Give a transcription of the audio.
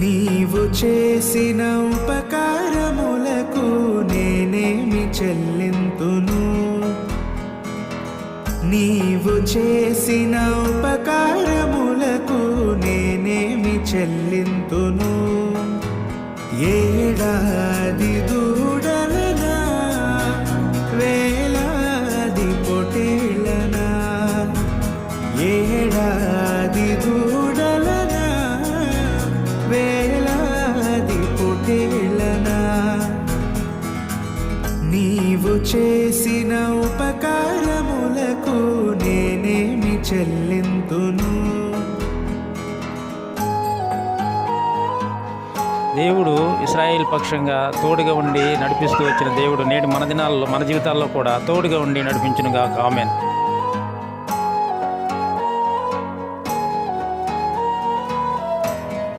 నీవు చేసిన ఉపకారములకు నేనేమి చెల్లింతును? నీవు చేసిన ఉపకారములకు నేనేమి చెల్లింతును? ఏడాది దూడలనా, వేలాది పొటేళ్ళనా, ఏడాది దూడలనా, వేలాది పొటేళ్ళనా, నీవు చేసిన ఉపకారములకు నేనేమి చెల్లింతును? దేవుడు ఇశ్రాయేల్ పక్షంగా తోడుగా ఉండి నడిపిస్తూ వచ్చిన దేవుడు నేడు మన దినాల్లో మన జీవితాల్లో కూడా తోడుగా ఉండి నడిపించునుగాక. ఆమేన్.